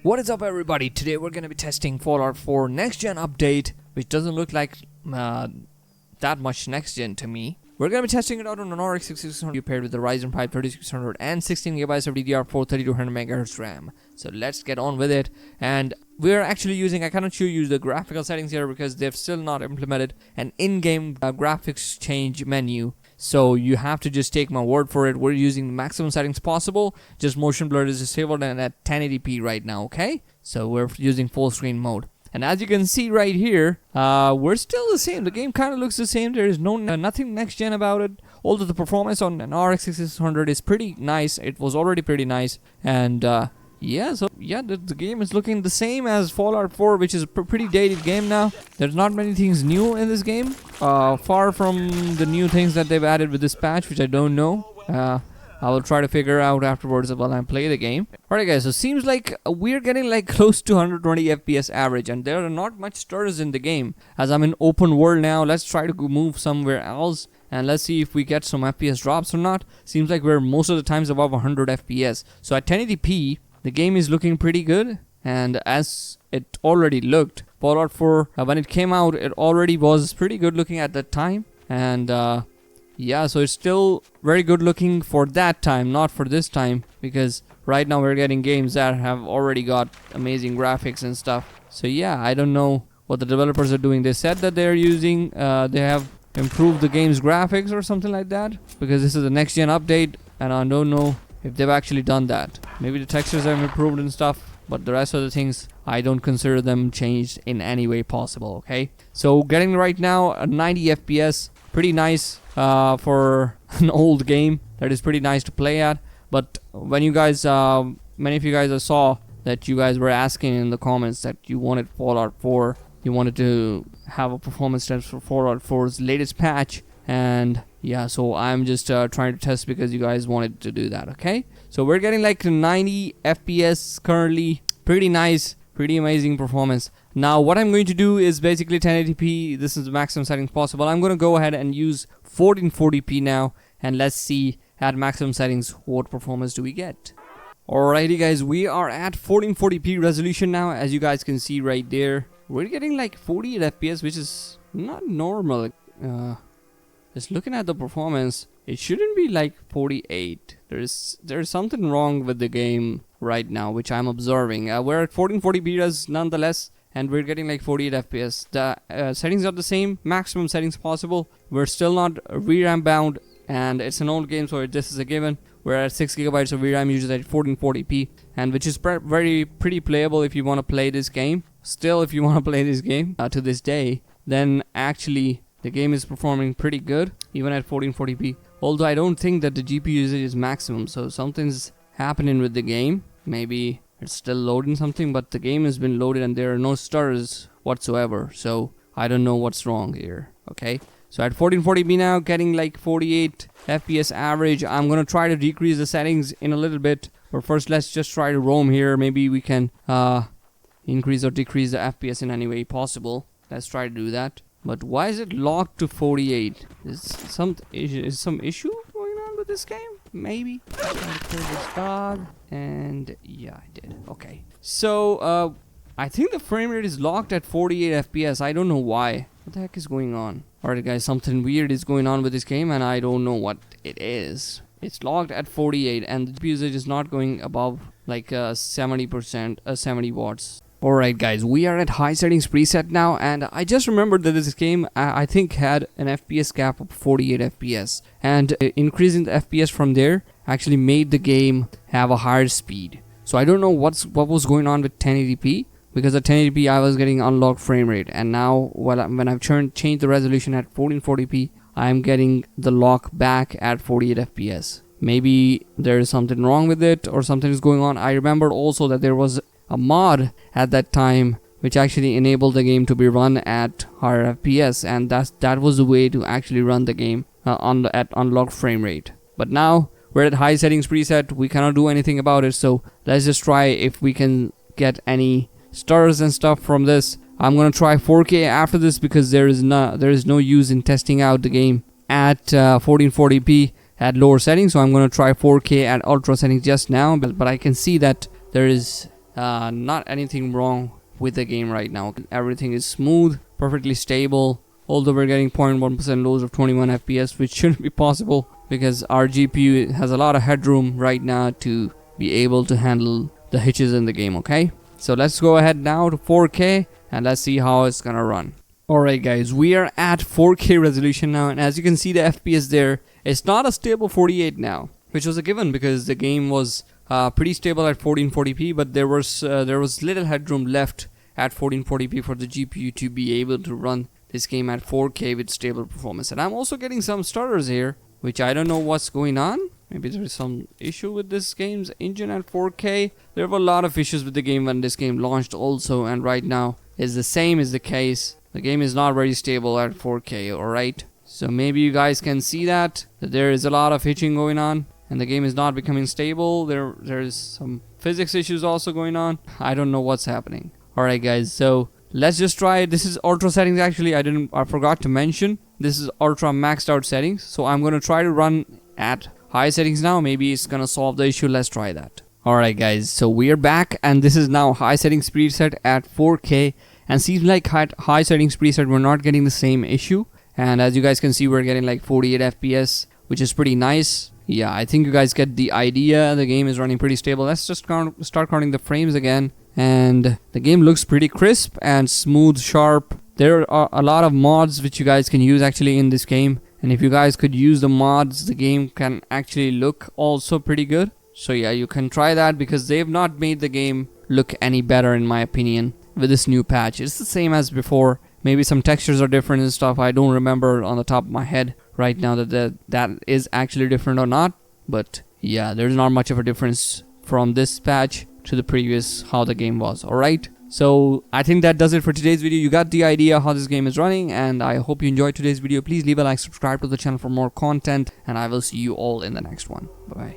What is up, everybody? Today we're going to be testing Fallout 4 next gen update, which doesn't look like that much next gen to me. We're going to be testing it out on an RX 6600 paired with the Ryzen 5 3600 and 16GB of DDR4 3200MHz RAM. So let's get on with it. And we're actually using, I cannot show you the graphical settings here because they've still not implemented an in-game graphics change menu. So you have to just take my word for it. We're using the maximum settings possible. Just motion blur is disabled and at 1080p right now, okay? So we're using full screen mode. And as you can see right here, we're still the same. The game kind of looks the same. There is nothing next gen about it. Although the performance on an RX 6600 is pretty nice. It was already pretty nice. And the game is looking the same as Fallout 4, which is a pretty dated game now. There's not many things new in this game, far from the new things that they've added with this patch, which I don't know. I will try to figure out afterwards while I play the game. Alright guys, so seems like we're getting like close to 120 FPS average, and there are not much stutters in the game. As I'm in open world now, let's try to move somewhere else and let's see if we get some FPS drops or not. Seems like we're most of the times above 100 FPS. So at 1080p, the game is looking pretty good, and as it already looked, Fallout 4, when it came out, it already was pretty good looking at that time. And yeah, so it's still very good looking for that time, not for this time, because right now we're getting games that have already got amazing graphics and stuff. So yeah, I don't know what the developers are doing. They said that they're using, they have improved the game's graphics or something like that, because this is a next gen update, and I don't know if they've actually done that. Maybe the textures have improved and stuff, but the rest of the things, I don't consider them changed in any way possible, okay? So getting right now a 90 FPS, pretty nice for an old game. That is pretty nice to play at. But when you guys, many of you guys saw that you guys were asking in the comments that you wanted Fallout 4, you wanted to have a performance test for Fallout 4's latest patch. And yeah, so I'm just trying to test because you guys wanted to do that, okay? So we're getting like 90 FPS currently. Pretty nice, pretty amazing performance. Now what I'm going to do is basically 1080p. This is the maximum settings possible. I'm going to go ahead and use 1440p now, and let's see at maximum settings what performance do we get. Alrighty guys, we are at 1440p resolution now. As you guys can see right there, we're getting like 48 FPS, which is not normal. Just looking at the performance, it shouldn't be like 48. There's something wrong with the game right now, which I'm observing. We're at 1440p res nonetheless, and we're getting like 48 FPS. The settings are the same, maximum settings possible. We're still not VRAM bound, and it's an old game, so this is a given. We're at 6GB of VRAM users at 1440p, and which is pretty playable if you want to play this game. Still, if you want to play this game to this day, then actually the game is performing pretty good, even at 1440p. Although I don't think that the GPU usage is maximum, so something's happening with the game. Maybe it's still loading something, but the game has been loaded and there are no stutters whatsoever. So I don't know what's wrong here, okay? So at 1440p now, getting like 48 FPS average. I'm gonna try to decrease the settings in a little bit, but first let's just try to roam here. Maybe we can increase or decrease the FPS in any way possible. Let's try to do that. But why is it locked to 48? Is some issue going on with this game? Maybe. I'll kill this dog. And yeah, I did. Okay. So I think the frame rate is locked at 48 FPS. I don't know why. What the heck is going on? Alright guys, something weird is going on with this game, and I don't know what it is. It's locked at 48, and the GPU usage is not going above like 70%, 70 watts. Alright guys, we are at high settings preset now, and I just remembered that this game I think had an FPS cap of 48 FPS, and increasing the FPS from there actually made the game have a higher speed. So I don't know what was going on with 1080p, because at 1080p I was getting unlocked frame rate, and now when I've changed the resolution at 1440p, I am getting the lock back at 48 FPS. Maybe there is something wrong with it, or something is going on. I remembered also that there was a mod at that time which actually enabled the game to be run at higher FPS, and that was the way to actually run the game at unlocked frame rate. But now we're at high settings preset. We cannot do anything about it, so let's just try if we can get any stutters and stuff from this. I'm gonna try 4K after this, because there is no use in testing out the game at 1440p at lower settings. So I'm gonna try 4K at ultra settings just now, but I can see that there is not anything wrong with the game right now. Everything is smooth, perfectly stable, although we're getting 0.1% lows of 21 FPS, which shouldn't be possible because our GPU has a lot of headroom right now to be able to handle the hitches in the game. Okay, so let's go ahead now to 4K and let's see how it's gonna run. Alright guys, we are at 4K resolution now, and as you can see the FPS there, it's not a stable 48 now, which was a given because the game was pretty stable at 1440p, but there was little headroom left at 1440p for the GPU to be able to run this game at 4K with stable performance. And I'm also getting some stutters here, which I don't know what's going on. Maybe there is some issue with this game's engine at 4K. There were a lot of issues with the game when this game launched also, and right now is the same is the case. The game is not very stable at 4K, alright? So maybe you guys can see that there is a lot of hitching going on and the game is not becoming stable. There's some physics issues also going on. I don't know what's happening. Alright guys, so let's just try it. This is ultra settings actually. I forgot to mention. This is ultra maxed out settings. So I'm gonna try to run at high settings now. Maybe it's gonna solve the issue. Let's try that. Alright guys, so we're back and this is now high settings preset at 4K. And seems like at high settings preset we're not getting the same issue. And as you guys can see, we're getting like 48 FPS, which is pretty nice. Yeah, I think you guys get the idea. The game is running pretty stable. Let's just start counting the frames again. And the game looks pretty crisp and smooth, sharp. There are a lot of mods which you guys can use actually in this game. And if you guys could use the mods, the game can actually look also pretty good. So yeah, you can try that because they've not made the game look any better in my opinion. With this new patch, it's the same as before. Maybe some textures are different and stuff. I don't remember on the top of my head right now that is actually different or not. But yeah, there's not much of a difference from this patch to the previous how the game was. Alright, so I think that does it for today's video. You got the idea how this game is running, and I hope you enjoyed today's video. Please leave a like, subscribe to the channel for more content, and I will see you all in the next one. Bye bye.